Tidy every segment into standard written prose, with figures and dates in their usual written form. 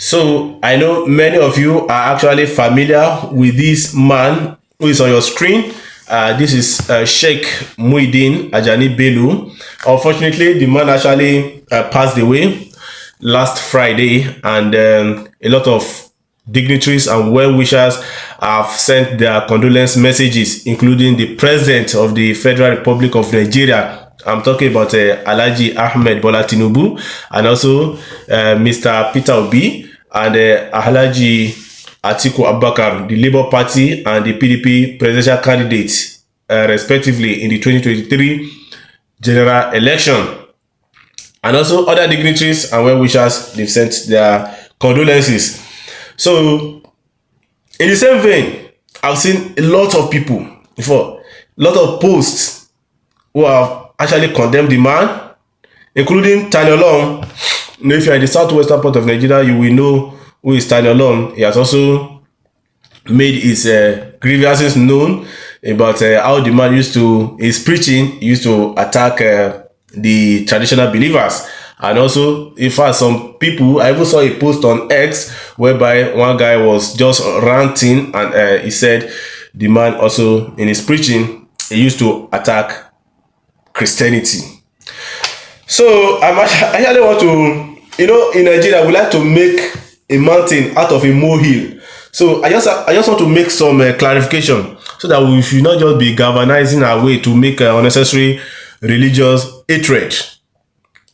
So I know many of you are actually familiar with this man who is on your screen. This is Sheikh Muhyiddin Ajani Bello. Unfortunately, the man actually passed away last Friday, and a lot of dignitaries and well-wishers have sent their condolence messages, including the President of the Federal Republic of Nigeria. I'm talking about Alhaji Ahmed Bola Tinubu, and also Mr. Peter Obi, and Alhaji Atiku Abubakar, the Labour Party and the PDP presidential candidates, respectively, in the 2023 general election. And also other dignitaries and well-wishers, they've sent their condolences. So, in the same vein, I've seen a lot of people before, a lot of posts who have actually condemned the man, including Tani Olohun. You know, if you're in the southwestern part of Nigeria, you will know who is Tani Olohun. He has also made his grievances known about how the man his preaching used to attack the traditional believers. And also, in fact, some people, I even saw a post on X whereby one guy was just ranting, and he said the man also, in his preaching, he used to attack Christianity. So I actually want to, in Nigeria, we like to make a mountain out of a molehill. So I just want to make some clarification, so that we should not just be galvanizing our way to make unnecessary religious hatred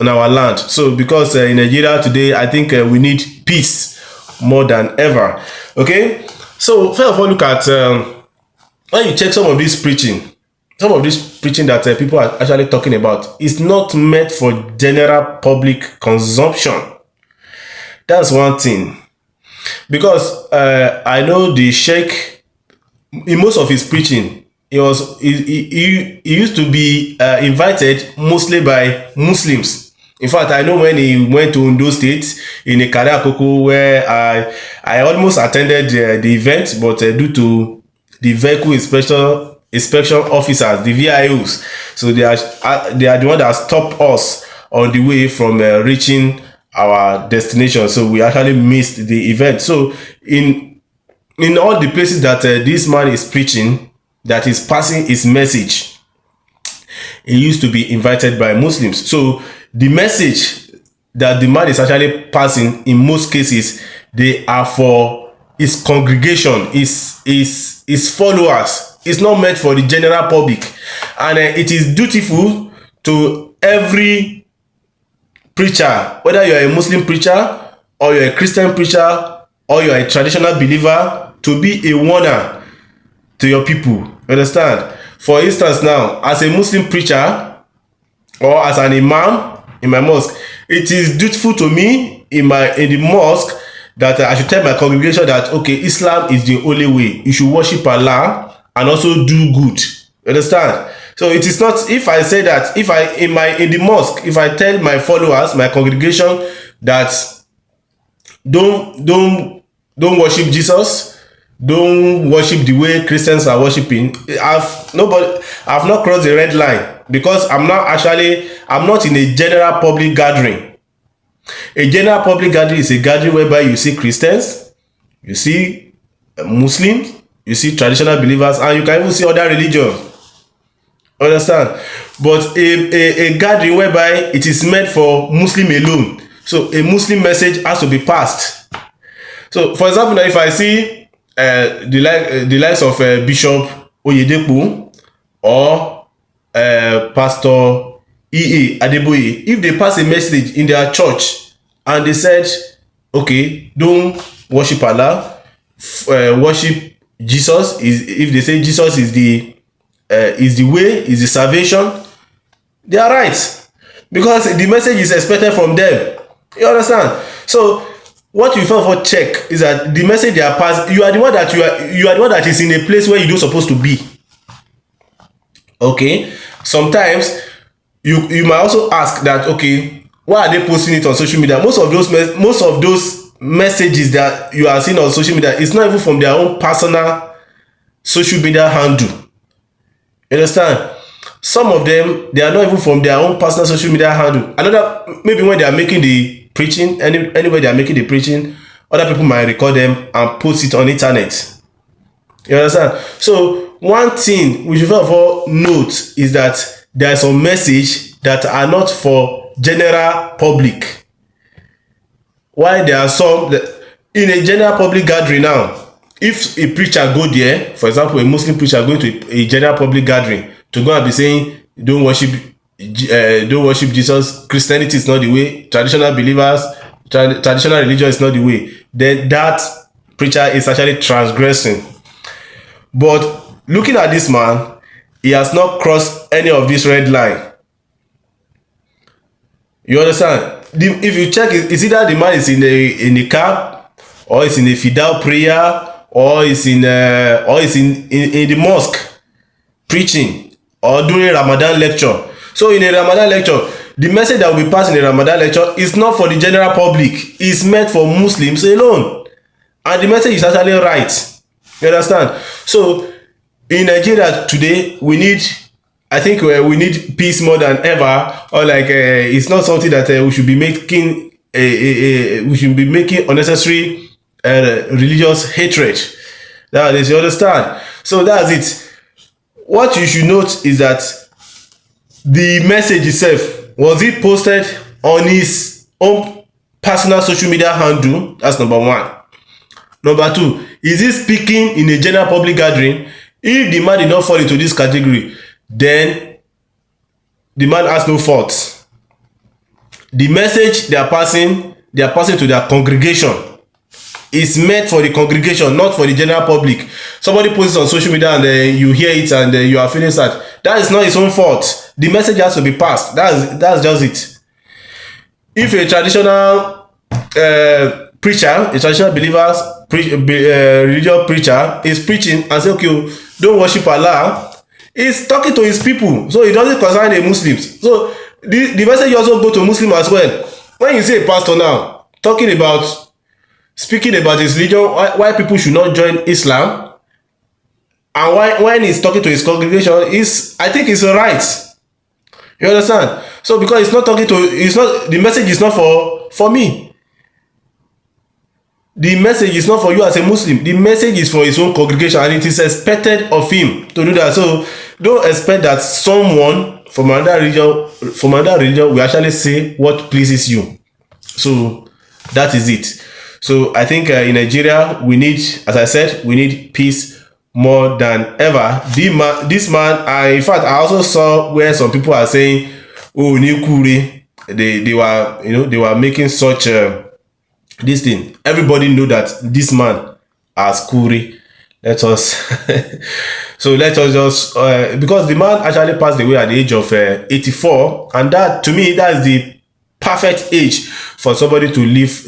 on our land. So because in Nigeria today, I think we need peace more than ever. Okay, so first of all, look at when you check some of this preaching that people are actually talking about, is not meant for general public consumption. That's one thing. Because I know the Sheikh, in most of his preaching, he used to be invited mostly by Muslims. In fact, I know when he went to Ondo State in Ikare Akoko, where I almost attended the event, but due to the vehicle inspection officers, the VIOs, so they are the one that stopped us on the way from reaching our destination. So we actually missed the event. So in all the places that this man is preaching, that is passing his message, he used to be invited by Muslims. So the message that the man is actually passing, in most cases, they are for his congregation, his followers. It's not meant for the general public. And it is dutiful to every preacher, whether you're a Muslim preacher, or you're a Christian preacher, or you're a traditional believer, to be a warner to your people. You understand? For instance, now, as a Muslim preacher or as an imam in my mosque, it is dutiful to me in the mosque that I should tell my congregation that, okay, Islam is the only way. You should worship Allah and also do good. You understand? So it is not, if I say that, if I in the mosque, if I tell my followers, my congregation, that don't worship Jesus, don't worship the way Christians are worshiping, I've not crossed the red line, because I'm not in a general public gathering. A general public gathering is a gathering whereby you see Christians, you see Muslims, you see traditional believers, and you can even see other religions. Understand? But a gathering whereby it is meant for Muslim alone. So a Muslim message has to be passed. So, for example, now if I see the likes of Bishop Oyedepo or Pastor E.A. Adeboye, if they pass a message in their church and they said, okay, don't worship Allah, worship Jesus, if they say Jesus is the way, is the salvation, they are right, because the message is expected from them. You understand? So what you first of all check is that the message they are passing, you are the one that is in a place where you don't supposed to be. Okay, sometimes you might also ask that, okay, why are they posting it on social media? Most of those messages that you are seeing on social media is not even from their own personal social media handle. You understand? Some of them, they are not even from their own personal social media handle. Another, maybe when they are making the preaching, anywhere they are making the preaching, other people might record them and post it on internet. You understand? So one thing we should first of all note is that there are some message that are not for general public. Why there are some that, in a general public gathering now, if a preacher go there, for example, a Muslim preacher going to a general public gathering to go and be saying, don't worship Jesus, Christianity is not the way, traditional believers, traditional religion is not the way, then that preacher is actually transgressing. But looking at this man, he has not crossed any of this red line. You understand? If you check, it's either the man is in a cab, or is in a fidel prayer, or is in the mosque preaching, or doing Ramadan lecture. So in a Ramadan lecture, the message that will be passed in a Ramadan lecture is not for the general public. It's meant for Muslims alone, and the message is actually right. You understand? So in Nigeria today, we need, I think we need peace more than ever. Or like it's not something that we should be making. We should be making unnecessary religious hatred. That is, you understand? So that's it. What you should note is that the message itself, was it posted on his own personal social media handle? That's number one. Number two, is he speaking in a general public gathering? If the man did not fall into this category, then the man has no fault. The message they are passing to their congregation. Is meant for the congregation, not for the general public. Somebody posts on social media and you hear it and you are feeling sad. That is not his own fault. The message has to be passed. That's just it. If a traditional preacher, a traditional believers, religious preacher is preaching and say, okay, don't worship Allah, he's talking to his people, so it doesn't concern the Muslims. So the message also go to Muslim as well. When you see a pastor now speaking about his religion, why people should not join Islam, and when he's talking to his congregation, I think it's right. You understand? So because it's not talking to, the message is not for me. The message is not for you as a Muslim. The message is for his own congregation, and it is expected of him to do that. So don't expect that someone from another religion will actually say what pleases you. So that is it. So I think in Nigeria, we need, as I said, we need peace more than ever. This man, in fact, I also saw where some people are saying, oh, Nikuri, they were making such this thing. Everybody know that this man has Kuri. Let us just because the man actually passed away at the age of 84, and that, to me, that is the perfect age for somebody to leave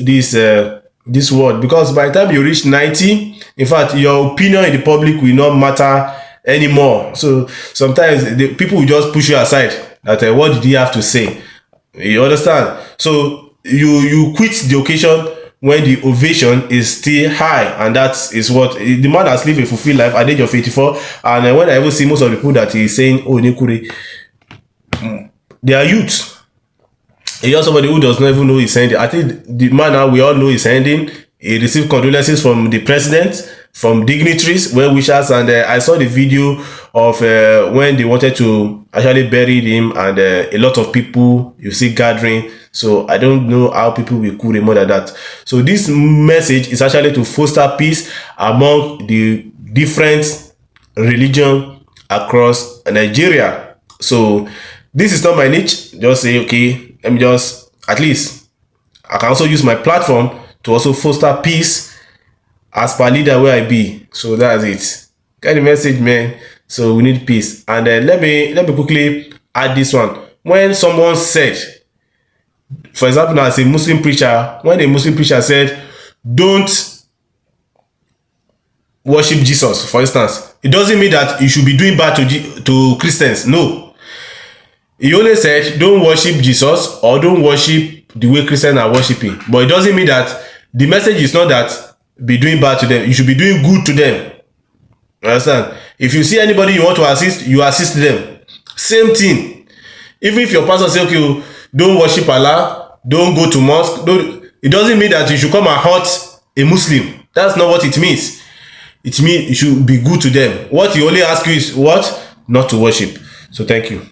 this world, because by the time you reach 90, in fact, your opinion in the public will not matter anymore. So sometimes the people will just push you aside, that what did he have to say? You understand? So you quit the occasion when the ovation is still high, and that is what the man has lived a fulfilled life at the age of 84. And when I even see most of the people that he's saying, oh, Nikuri, they are youth. He is somebody who does not even know he's ending. I think the man now, we all know he's ending. He received condolences from the president, from dignitaries, well-wishers, and I saw the video of when they wanted to actually bury him, and a lot of people you see gathering. So I don't know how people will cool more than that. So this message is actually to foster peace among the different religions across Nigeria. So this is not my niche. Just say, okay, let me just, at least I can also use my platform to also foster peace as per leader where I be. So that's it. Get the message, man. So we need peace. And then let me quickly add this one. When someone said, for example, now as a Muslim preacher, when a Muslim preacher said, don't worship Jesus, for instance, it doesn't mean that you should be doing bad to Christians. No. He only said, don't worship Jesus or don't worship the way Christians are worshiping. But it doesn't mean that the message is not that be doing bad to them. You should be doing good to them. You understand? If you see anybody you want to assist, you assist them. Same thing. Even if your pastor says, okay, don't worship Allah, don't go to mosque, it doesn't mean that you should come and hurt a Muslim. That's not what it means. It means you should be good to them. What he only asks you is what? Not to worship. So thank you.